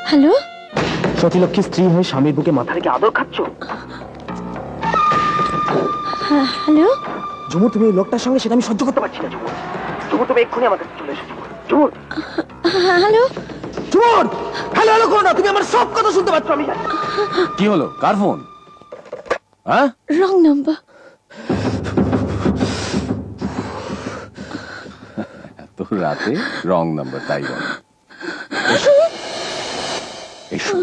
Hello, সতীলক্ষ্মী স্ত্রী হয়ে স্বামীর বুকে মাথা রেখে আদর খাচ্ছ? হ্যালো। ঝুমুর, তুমি ওই লোকটার সঙ্গে সেটা আমি সহ্য করতে পারছি না। ঝুমুর, ঝুমুর, তুমি এক্ষুনি আমার কাছে চলে এসো। ঝুমুর, হ্যালো। ঝুমুর, হ্যালো হ্যালো করো না, তুমি আমার সব কথা শুনতে পাচ্ছ। আমি জানি। কি হলো? কার ফোন? হ্যাঁ, রং নাম্বার। তো রাতে রং নাম্বার, তাই বল। এসো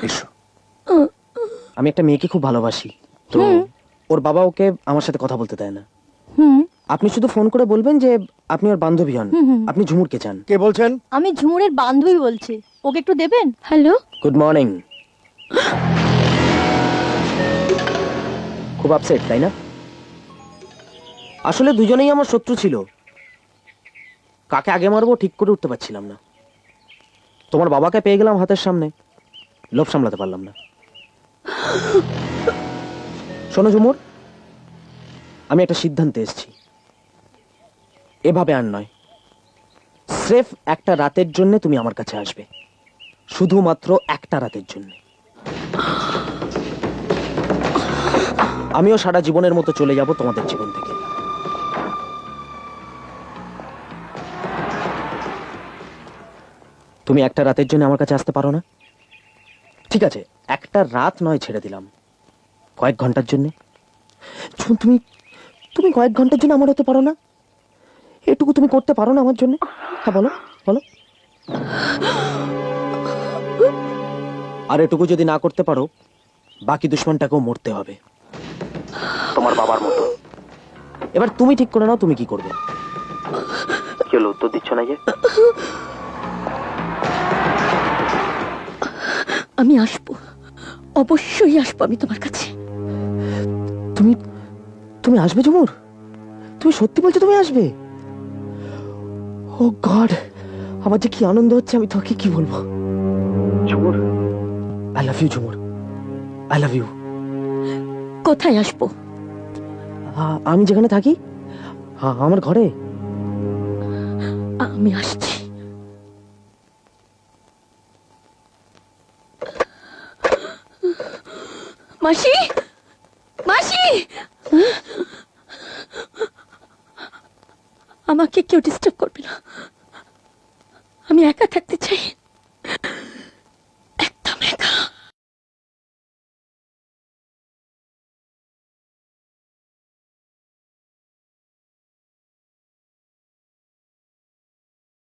এসো। আমি একটা মেয়েকে খুব ভালোবাসি, তো ওর বাবা ওকে আমার সাথে কথা বলতে দেয় না। আপনি শুধু ফোন করে বলবেন যে আপনি ওর বান্ধবী হন, আপনি ঝুমুরকে চান। কে বলছেন? আমি ঝুমুরের বান্ধবী বলছি, ওকে একটু দেবেন? হ্যালো। Good morning. খুব আপসেট, তাই না? আসলে দুজনেই আমার শত্রু ছিল, কাকে আগে মারবো ঠিক করে উঠতে পারছিলাম না। তোমার বাবাকে পেয়ে গেলাম হাতের সামনে, লোভ সামলাতে পারলাম না। শোনো ঝুমুর, আমি একটা সিদ্ধান্তে এসেছি। এভাবে আর নয়, স্রেফ একটা রাতের জন্য তুমি আমার কাছে আসবে, শুধুমাত্র একটা রাতের জন্য। আমিও সারা জীবনের মতো চলে যাব তোমাদের জীবন থেকে। তুমি একটা রাতের জন্য আমার কাছে আসতে পারো না? ঠিক আছে, একটা রাত নয় ছেড়ে দিলাম, কয়েক ঘন্টার জন্য। তুমি তুমি কয়েক ঘন্টার জন্য আমার হতে পারো না? এটুকু তুমি করতে পারো না আমার জন্য? হ্যাঁ বলো বলো। আর এটুকু যদি না করতে পারো, বাকি দুশ্মনটাকেও মরতে হবে, তোমার বাবার মতো। এবার তুমি ঠিক করে নাও তুমি কি করবে। কি হলো, উত্তর দিচ্ছ না যে? আমি আসবো, অবশ্যই আসবো আমি তোমার কাছে। তুমি তুমি আসবে ঝুমুর? তুমি সত্যি বলছো তুমি আসবে? ও গড, আমার যে কি আনন্দ হচ্ছে, আমি তোকে কি বলবো। Jhumur, I love you Jhumur, I love you. কোথায় আসবো? আমি যেখানে থাকি, আমার ঘরে। আমি আসছি। মাসি, মাসি, আমাকে কেউ ডিস্টার্ব করবে না, আমি একা থাকতে চাই।